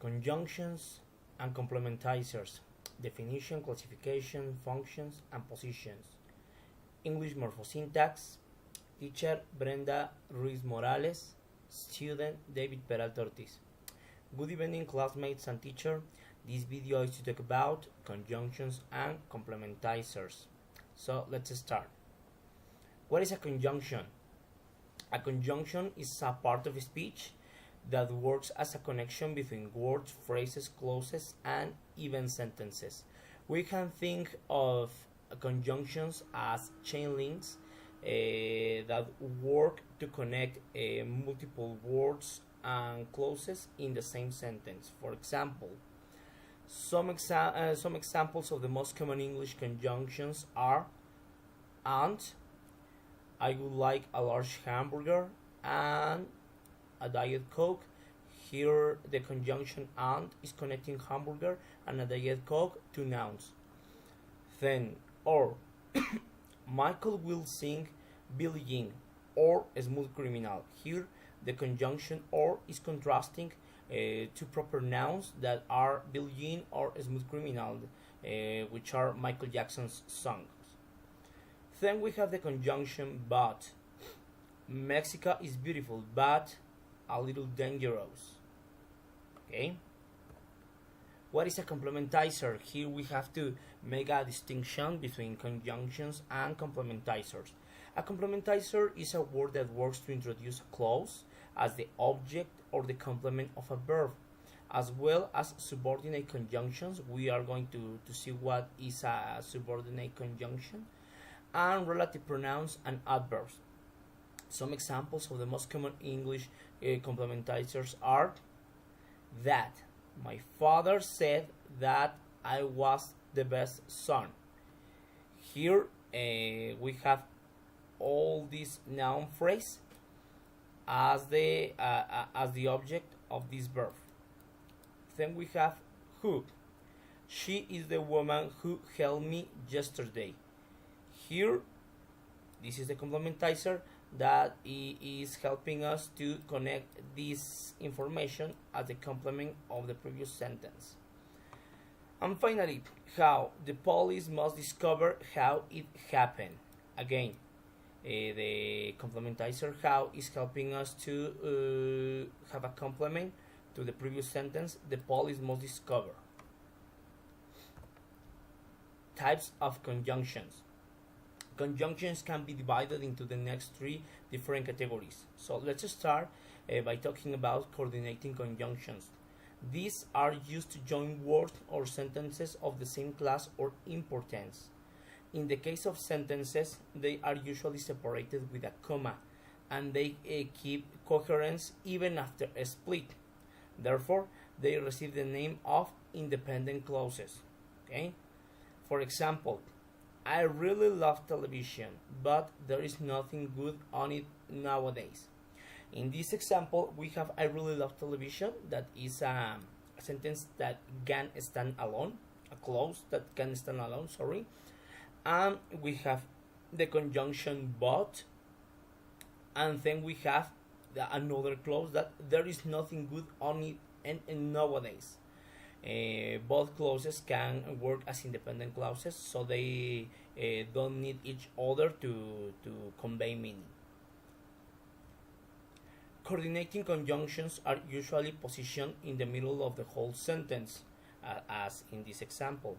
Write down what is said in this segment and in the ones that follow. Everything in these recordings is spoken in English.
Conjunctions and complementizers. Definition, classification, functions, and positions. English Morphosyntax. Teacher Brenda Ruiz Morales. Student David Peralta Ortiz. Good evening, classmates and teacher. This video is to talk about conjunctions and complementizers. So let's start. What is a conjunction? A conjunction is a part of speech that works as a connection between words, phrases, clauses, and even sentences. We can think of conjunctions as chain links that work to connect multiple words and clauses in the same sentence. For example, some examples of the most common English conjunctions are and, I would like a large hamburger, and a Diet Coke. Here the conjunction and is connecting hamburger and a Diet Coke to nouns. Then, or Michael will sing Billie Jean, or Smooth Criminal. Here the conjunction or is contrasting two proper nouns that are Billie Jean or Smooth Criminal, which are Michael Jackson's songs. Then we have the conjunction but. Mexico is beautiful but a little dangerous. Okay. What is a complementizer? Here we have to make a distinction between conjunctions and complementizers. A complementizer is a word that works to introduce a clause as the object or the complement of a verb, as well as subordinate conjunctions. We are going to see what is a subordinate conjunction, and relative pronouns and adverbs. Some examples of the most common English complementizers are that. My father said that I was the best son. Here we have all this noun phrase as the object of this verb. Then we have who. She is the woman who helped me yesterday. Here, this is the complementizer that is helping us to connect this information as the complement of the previous sentence. And finally, how. The police must discover how it happened. Again, the complementizer how is helping us to have a complement to the previous sentence. The police must discover. Types of conjunctions. Conjunctions can be divided into the next three different categories. So let's start by talking about coordinating conjunctions. These are used to join words or sentences of the same class or importance. In the case of sentences, they are usually separated with a comma, and they keep coherence even after a split. Therefore, they receive the name of independent clauses. Okay? For example, I really love television, but there is nothing good on it nowadays. In this example, we have I really love television. That is a sentence that can stand alone, a clause that can stand alone, sorry. And we have the conjunction but, and then we have another clause that there is nothing good on it and nowadays. Both clauses can work as independent clauses, so they don't need each other to convey meaning. Coordinating conjunctions are usually positioned in the middle of the whole sentence, as in this example,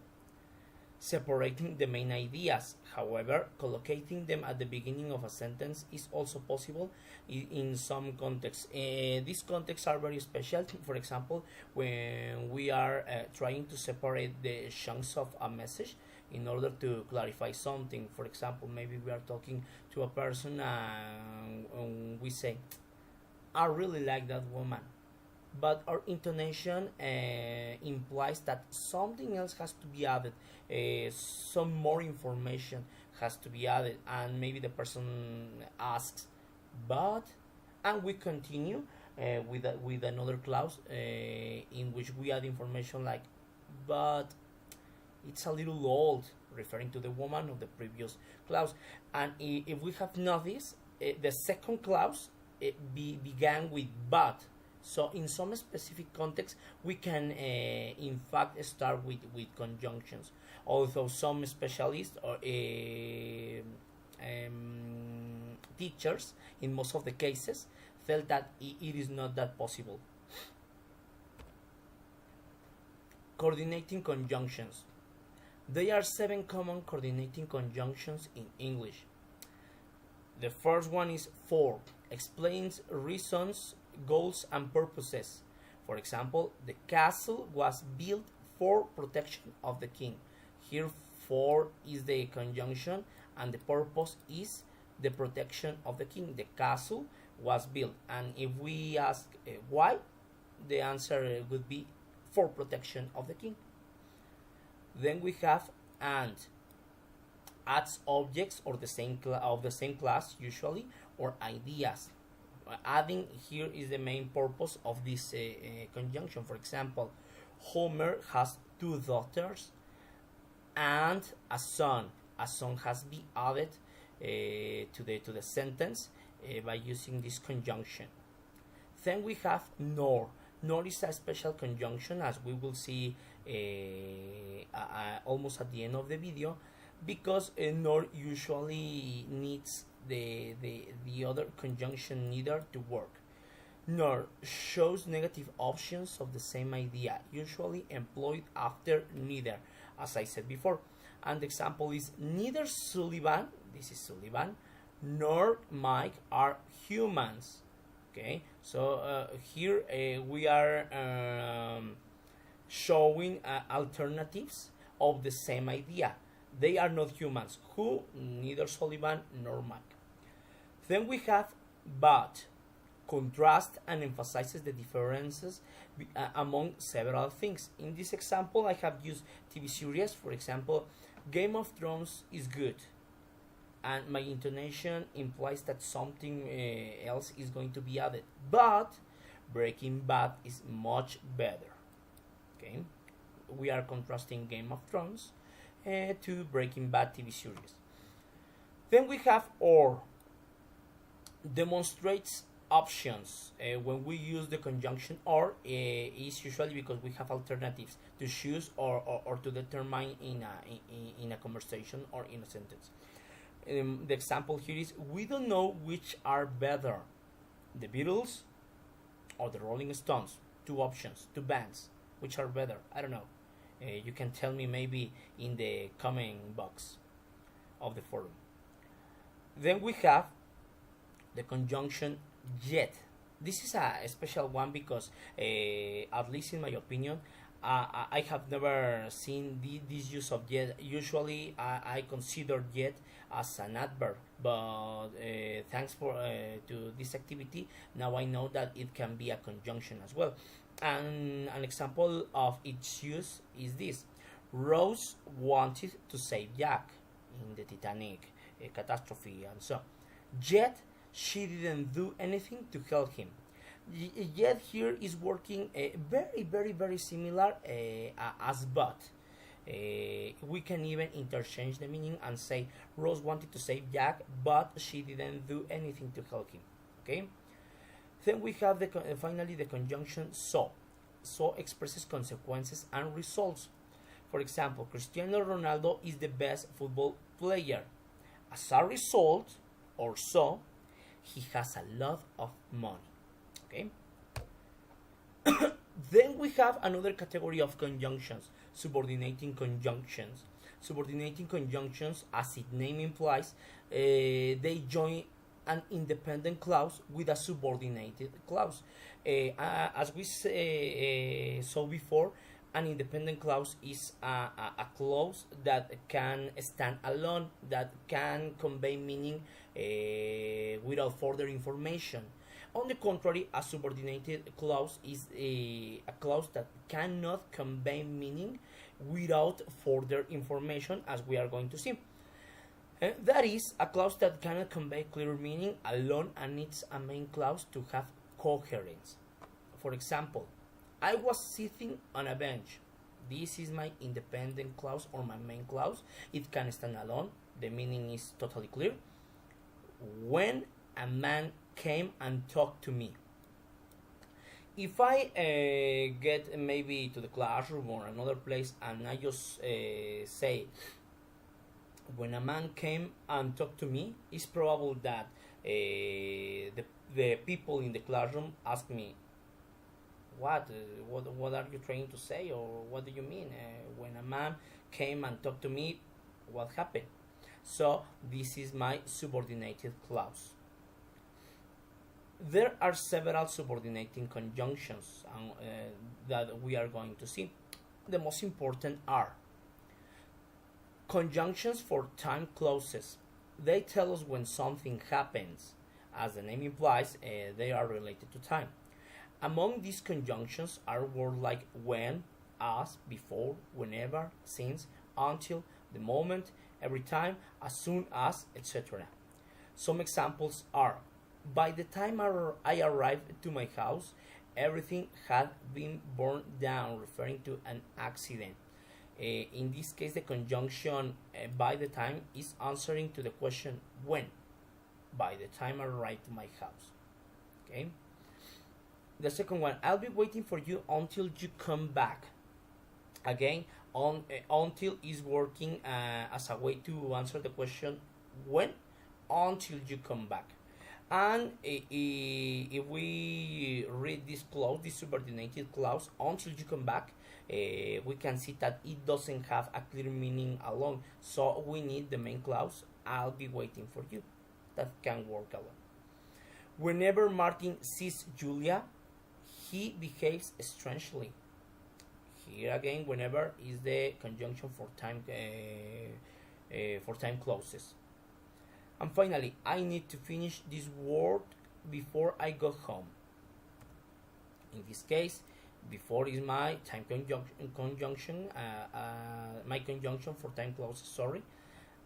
separating the main ideas. However, collocating them at the beginning of a sentence is also possible in some contexts. These contexts are very special. For example, when we are trying to separate the chunks of a message in order to clarify something. For example, maybe we are talking to a person and we say, I really like that woman. But our intonation implies that something else has to be added, some more information has to be added, and maybe the person asks, but, and we continue with another clause in which we add information like, but it's a little old, referring to the woman of the previous clause. And if we have noticed, the second clause began with but, So in some specific context, we can in fact start with conjunctions. Although some specialists or teachers, in most of the cases, felt that it is not that possible. Coordinating conjunctions. There are 7 common coordinating conjunctions in English. The first one is for, explains reasons, goals, and purposes. For example, the castle was built for protection of the king. Here, for is the conjunction, and the purpose is the protection of the king. The castle was built, and if we ask why, the answer would be for protection of the king. Then we have and, adds objects or of the same class usually, or ideas. Adding here is the main purpose of this conjunction. For example, Homer has 2 daughters and a son. A son has been added to the sentence by using this conjunction. Then we have nor. Nor is a special conjunction, as we will see almost at the end of the video, because nor usually needs the other conjunction neither to work. Nor shows negative options of the same idea, usually employed after neither, as I said before. And the example is neither Sullivan, this is Sullivan, nor Mike are humans. Okay, so here we are showing alternatives of the same idea. They are not humans. Who? Neither Sullivan nor Mike. Then we have but, contrast and emphasizes the differences among several things. In this example, I have used TV series. For example, Game of Thrones is good, and my intonation implies that something else is going to be added. But Breaking Bad is much better. Okay, we are contrasting Game of Thrones to Breaking Bad TV series. Then we have or, demonstrates options. When we use the conjunction or, is usually because we have alternatives to choose or to determine in a conversation or in a sentence. The example here is we don't know which are better, the Beatles or the Rolling Stones. 2 options, 2 bands. Which are better? I don't know. You can tell me maybe in the comment box of the forum. Then we have the conjunction yet. This is a special one because, at least in my opinion, I have never seen this use of yet. Usually, I consider yet as an adverb, but thanks to this activity, now I know that it can be a conjunction as well. And an example of its use is this: Rose wanted to save Jack in the Titanic catastrophe, and so yet she didn't do anything to help him. Yet here is working very similar as but. We can even interchange the meaning and say Rose wanted to save Jack, but she didn't do anything to help him. Okay. Then we have finally the conjunction so. So expresses consequences and results. For example, Cristiano Ronaldo is the best football player. As a result, or so, he has a lot of money. Okay. Then we have another category of conjunctions, subordinating conjunctions. Subordinating conjunctions, as its name implies, they join an independent clause with a subordinated clause. As we saw before, an independent clause is a clause that can stand alone, that can convey meaning without further information. On the contrary, a subordinated clause is a clause that cannot convey meaning without further information, as we are going to see. That is, a clause that cannot convey clear meaning alone and needs a main clause to have coherence. For example, I was sitting on a bench. This is my independent clause or my main clause. It can stand alone. The meaning is totally clear. When a man came and talked to me. If I get maybe to the classroom or another place and I just say, when a man came and talked to me, it's probable that the people in the classroom ask me, what are you trying to say, or what do you mean? When a man came and talked to me, what happened? So this is my subordinated clause. There are several subordinating conjunctions that we are going to see. The most important are conjunctions for time clauses. They tell us when something happens. As the name implies, they are related to time. Among these conjunctions are words like when, as, before, whenever, since, until, the moment, every time, as soon as, etc. Some examples are: by the time I arrived to my house, everything had been burned down, referring to an accident. In this case, the conjunction by the time is answering to the question when. By the time I arrived to my house. Okay. The second one, I'll be waiting for you until you come back. Again, until is working as a way to answer the question when, until you come back. And if we read this clause, this subordinated clause, until you come back, we can see that it doesn't have a clear meaning alone. So we need the main clause, I'll be waiting for you. That can work alone. Whenever Martin sees Julia, he behaves strangely. Here again, whenever is the conjunction for time clauses. And finally, I need to finish this work before I go home. In this case, before is my time conjunction, my conjunction for time clauses. Sorry,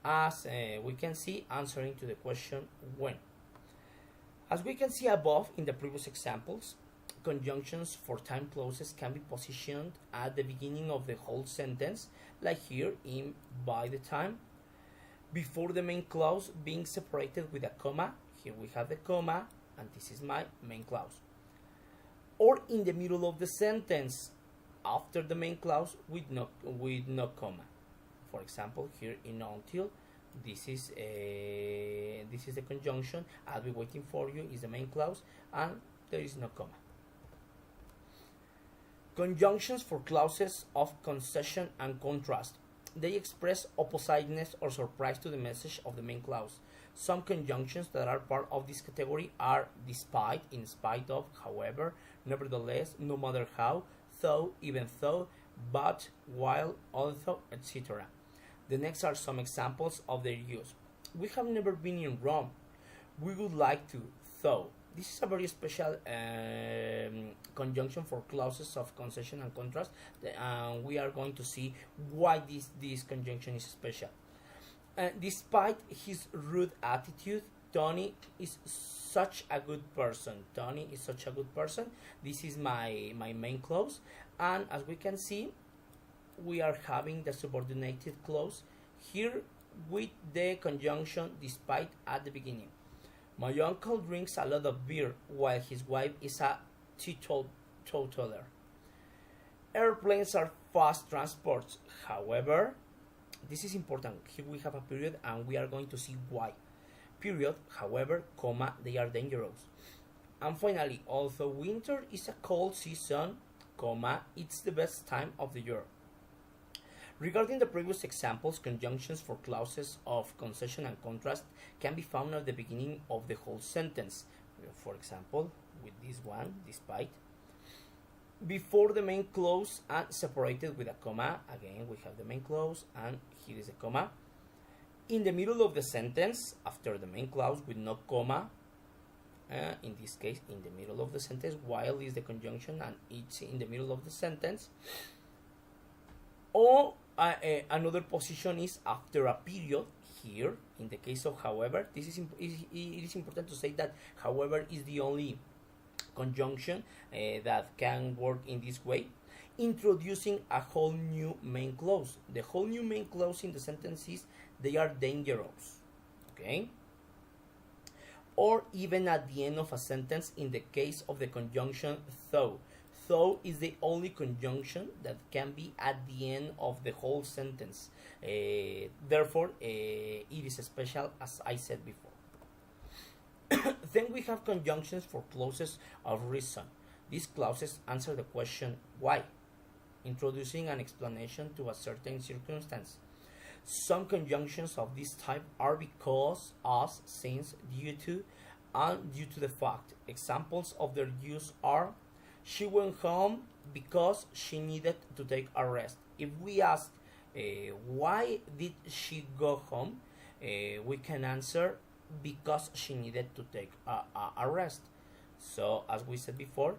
as we can see, answering to the question when. As we can see above in the previous examples, conjunctions for time clauses can be positioned at the beginning of the whole sentence, like here in by the time, before the main clause being separated with a comma. Here we have the comma, and this is my main clause. Or in the middle of the sentence, after the main clause with no comma. For example, here in until, this is the conjunction. I'll be waiting for you is the main clause, and there is no comma. Conjunctions for clauses of concession and contrast. They express oppositeness or surprise to the message of the main clause. Some conjunctions that are part of this category are despite, in spite of, however, nevertheless, no matter how, though, even though, but, while, although, etc. The next are some examples of their use. We have never been in Rome. We would like to, though. This is a very special conjunction for clauses of concession and contrast. We are going to see why this conjunction is special. Despite his rude attitude, Tony is such a good person. Tony is such a good person. This is my main clause. And as we can see, we are having the subordinated clause here with the conjunction despite at the beginning. My uncle drinks a lot of beer while his wife is a teetotaler. Airplanes are fast transports. However, this is important. Here we have a period and we are going to see why. Period, however, comma, they are dangerous. And finally, although winter is a cold season, comma, it's the best time of the year. Regarding the previous examples, conjunctions for clauses of concession and contrast can be found at the beginning of the whole sentence. For example, with this one, despite. Before the main clause and separated with a comma. Again, we have the main clause and here is a comma. In the middle of the sentence, after the main clause with no comma. In this case, in the middle of the sentence, while is the conjunction and it's in the middle of the sentence. Or another position is after a period. Here, in the case of however, it is important to say that however is the only conjunction that can work in this way, introducing a whole new main clause. The whole new main clause in the sentence is they are dangerous. Okay. or even at the end of a sentence in the case of the conjunction though. Though is the only conjunction that can be at the end of the whole sentence. Therefore, it is special, as I said before. Then we have conjunctions for clauses of reason. These clauses answer the question why, introducing an explanation to a certain circumstance. Some conjunctions of this type are because, as, since, due to, and due to the fact. Examples of their use are: she went home because she needed to take a rest. If we ask why did she go home, we can answer because she needed to take a rest. So, as we said before,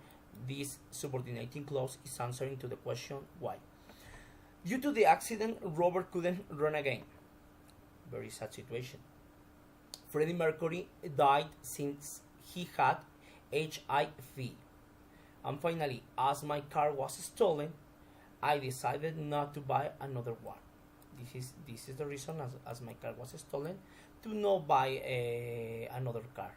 this subordinating clause is answering to the question why. Due to the accident, Robert couldn't run again. Very sad situation. Freddie Mercury died since he had HIV. And finally, as my car was stolen, I decided not to buy another one. This is the reason, as my car was stolen, to not buy another car.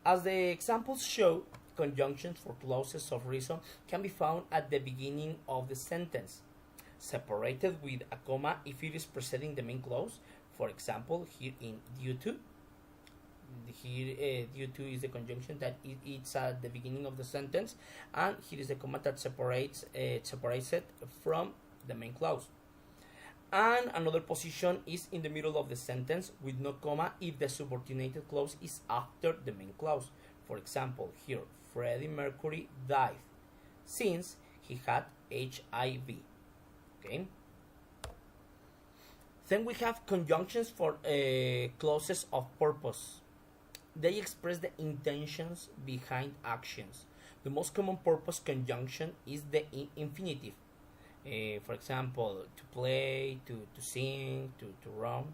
As the examples show, conjunctions for clauses of reason can be found at the beginning of the sentence, separated with a comma if it is preceding the main clause. For example, here in due to. Here, due to is the conjunction that it's at the beginning of the sentence, and here is the comma that separates it from the main clause. And another position is in the middle of the sentence with no comma if the subordinated clause is after the main clause. For example, here, Freddie Mercury died since he had HIV. Okay. Then we have conjunctions for clauses of purpose. They express the intentions behind actions. The most common purpose conjunction is the infinitive. For example, to play, to sing, to run.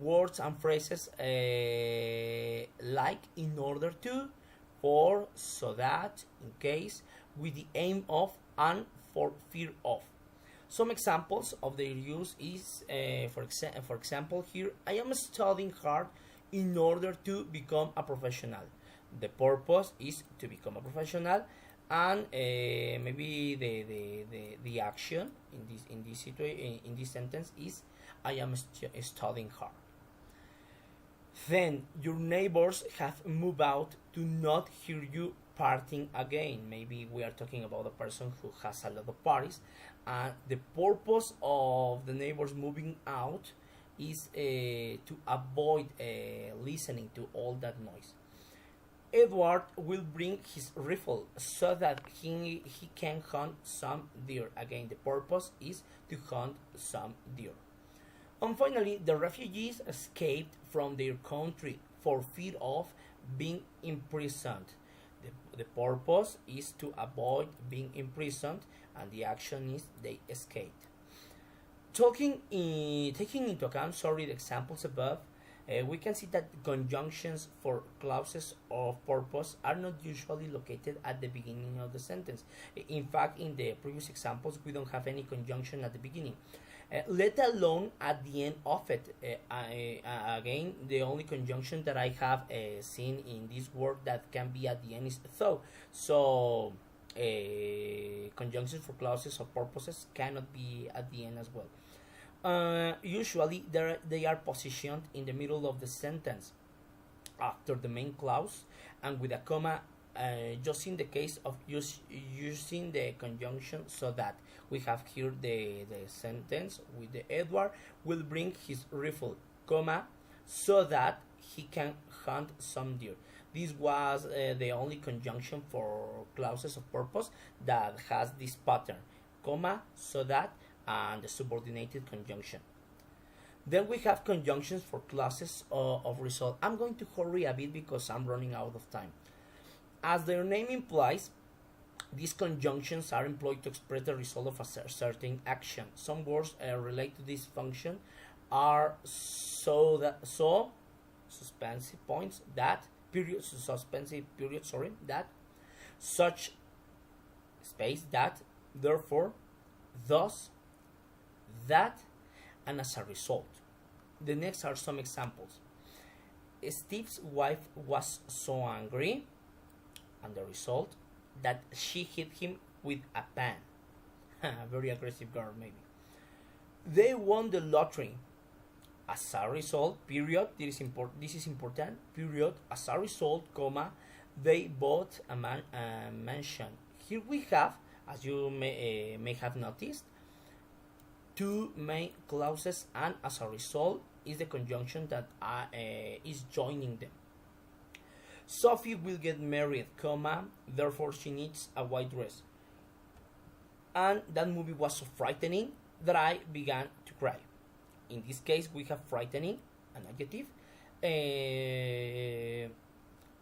Words and phrases like in order to, for, so that, in case, with the aim of, and for fear of. Some examples of their use is, for example, here, I am studying hard in order to become a professional. The purpose is to become a professional, and maybe the action in this sentence is I am studying hard. Then your neighbors have moved out to not hear you partying again. Maybe we are talking about a person who has a lot of parties, and the purpose of the neighbors moving out is to avoid listening to all that noise. Edward will bring his rifle so that he can hunt some deer. Again, the purpose is to hunt some deer. And finally, the refugees escaped from their country for fear of being imprisoned. The purpose is to avoid being imprisoned, and the action is they escaped. Taking into account, the examples above, we can see that conjunctions for clauses of purpose are not usually located at the beginning of the sentence. In fact, in the previous examples, we don't have any conjunction at the beginning, let alone at the end of it. Again, the only conjunction that I have seen in this word that can be at the end is though. So, conjunctions for clauses of purposes cannot be at the end as well. Usually they are positioned in the middle of the sentence after the main clause and with a comma, just in the case of using the conjunction so that. We have here the sentence with the Edward will bring his rifle, comma, so that he can hunt some deer. This was the only conjunction for clauses of purpose that has this pattern, comma, so that, and the subordinated conjunction. Then we have conjunctions for clauses of result. I'm going to hurry a bit because I'm running out of time. As their name implies, these conjunctions are employed to express the result of a certain action. Some words relate to this function are suspensive points, that, period, suspensive period, that, such, space, that, therefore, thus, that, and as a result. The next are some examples. Steve's wife was so angry, and the result, that she hit him with a pan. A very aggressive girl, maybe. They won the lottery. As a result, period, this is important, period, as a result, comma, they bought a mansion. Here we have, as you may have noticed, two main clauses, and as a result is the conjunction that is joining them. Sophie will get married, comma, therefore she needs a white dress. And that movie was so frightening that I began to cry. In this case, we have frightening, an adjective,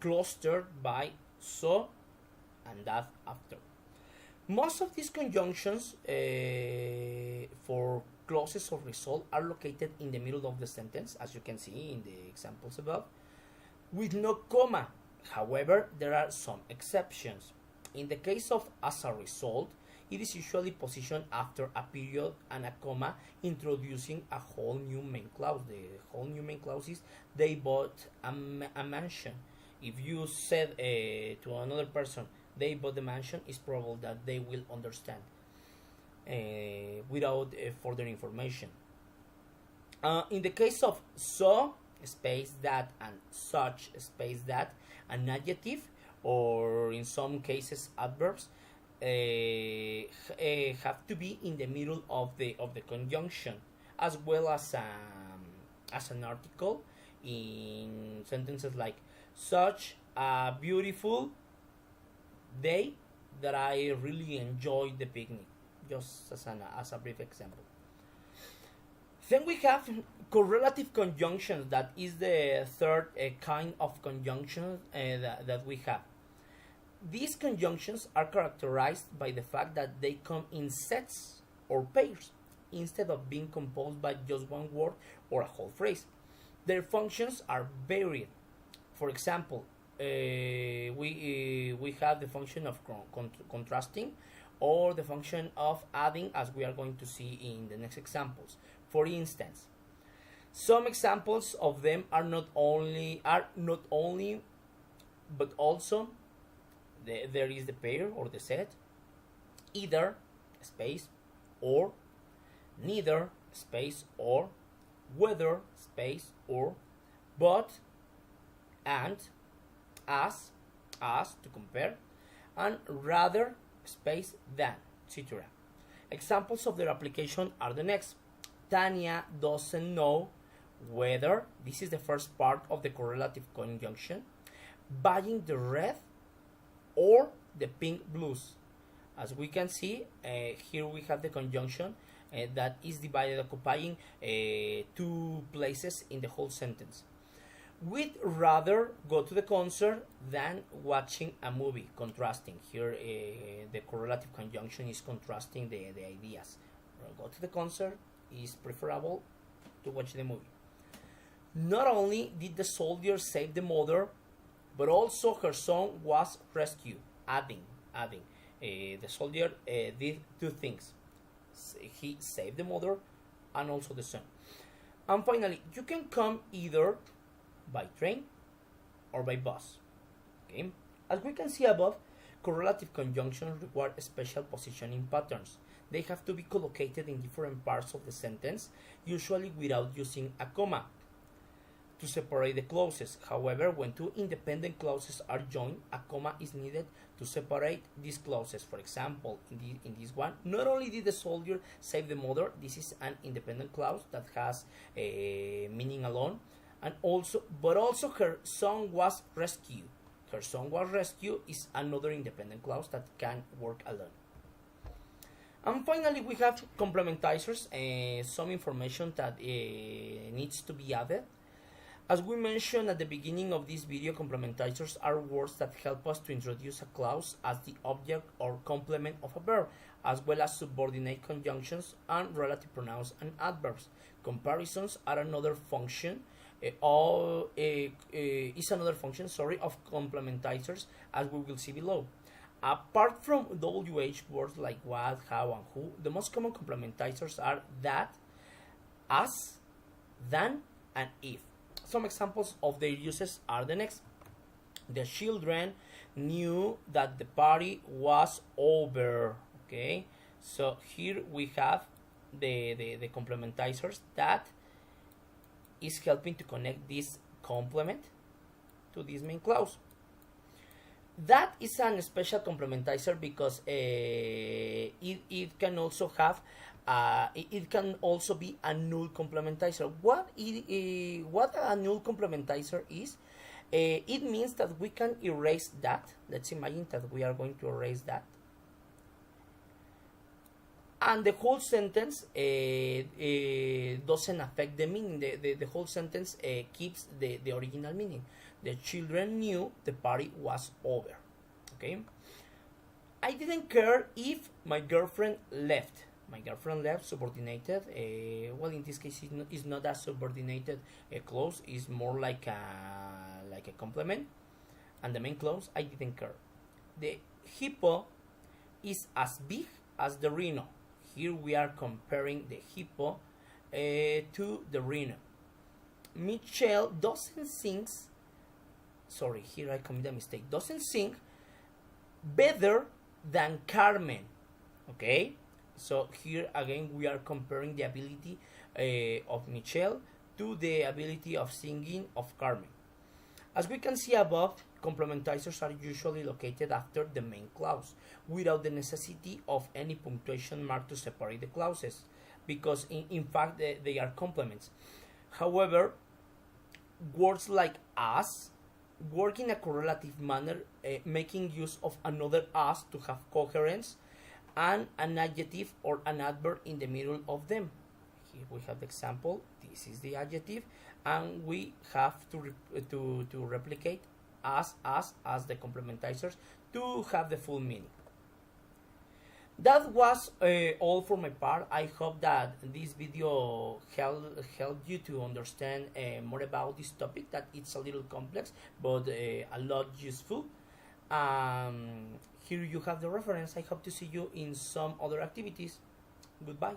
clustered by so and that after. Most of these conjunctions for clauses of result are located in the middle of the sentence, as you can see in the examples above, with no comma. However, there are some exceptions. In the case of as a result, it is usually positioned after a period and a comma, introducing a whole new main clause. The whole new main clause is they bought a mansion. If you said to another person they bought the mansion, it's probable that they will understand without further information. In the case of so, space that, and such, space that, an adjective, or in some cases adverbs, have to be in the middle of the conjunction, as well as an article in sentences like such a beautiful day that I really enjoyed the picnic, just as a brief example. Then we have correlative conjunctions. That is the third kind of conjunction that we have. These conjunctions are characterized by the fact that they come in sets or pairs instead of being composed by just one word or a whole phrase. Their functions are varied. For example, we have the function of contrasting, or the function of adding, as we are going to see in the next examples. For instance, some examples of them are not only but also there is the pair or the set, either space or, neither space or, whether space or, but, and, as to compare, and rather space than, etc. Examples of their application are the next. Tanya doesn't know whether, this is the first part of the correlative conjunction, buying the red or the pink blues. As we can see, here we have the conjunction that is divided, occupying two places in the whole sentence. We'd rather go to the concert than watching a movie. Contrasting. Here the correlative conjunction is contrasting the ideas. Go to the concert is preferable to watch the movie. Not only did the soldier save the mother, but also her son was rescued. Adding. The soldier did two things. He saved the mother and also the son. And finally, you can come either by train or by bus. Okay? As we can see above, correlative conjunctions require special positioning patterns. They have to be collocated in different parts of the sentence, usually without using a comma, to separate the clauses. However, when two independent clauses are joined, a comma is needed to separate these clauses. For example, in this one, not only did the soldier save the mother, this is an independent clause that has a meaning alone, but also her son was rescued. Her son was rescued is another independent clause that can work alone. And finally, we have complementizers, some information that needs to be added. As we mentioned at the beginning of this video, complementizers are words that help us to introduce a clause as the object or complement of a verb, as well as subordinate conjunctions and relative pronouns and adverbs. Comparisons are another function of complementizers, as we will see below. Apart from WH words like what, how, and who, the most common complementizers are that, as, than, and if. some examples of their uses are the next. The children knew that the party was over. Okay, so here we have the complementizers that is helping to connect this complement to this main clause. That is an special complementizer because it can also have it can also be a null complementizer. What a null complementizer is? It means that we can erase that. Let's imagine that we are going to erase that, and the whole sentence doesn't affect the meaning. The whole sentence keeps the original meaning. The children knew the party was over. Okay, I didn't care if my girlfriend left. My girlfriend left, subordinated. Well, in this case, it's not a subordinated clause. It's more like a complement. And the main clause, I didn't care. The hippo is as big as the rhino. Here we are comparing the hippo to the rhino. Michelle doesn't sing. Sorry, here I committed a mistake. Doesn't sing better than Carmen. Okay, so here again we are comparing the ability of Michelle to the ability of singing of Carmen. As we can see above, complementizers are usually located after the main clause without the necessity of any punctuation mark to separate the clauses, because in fact they are complements. However, words like as work in a correlative manner, making use of another as to have coherence, and an adjective or an adverb in the middle of them. Here we have the example. This is the adjective, and we have to replicate as the complementizers to have the full meaning. That was all for my part. I hope that this video helped you to understand more about this topic, that it's a little complex but a lot useful. Here you have the reference. I hope to see you in some other activities. Goodbye.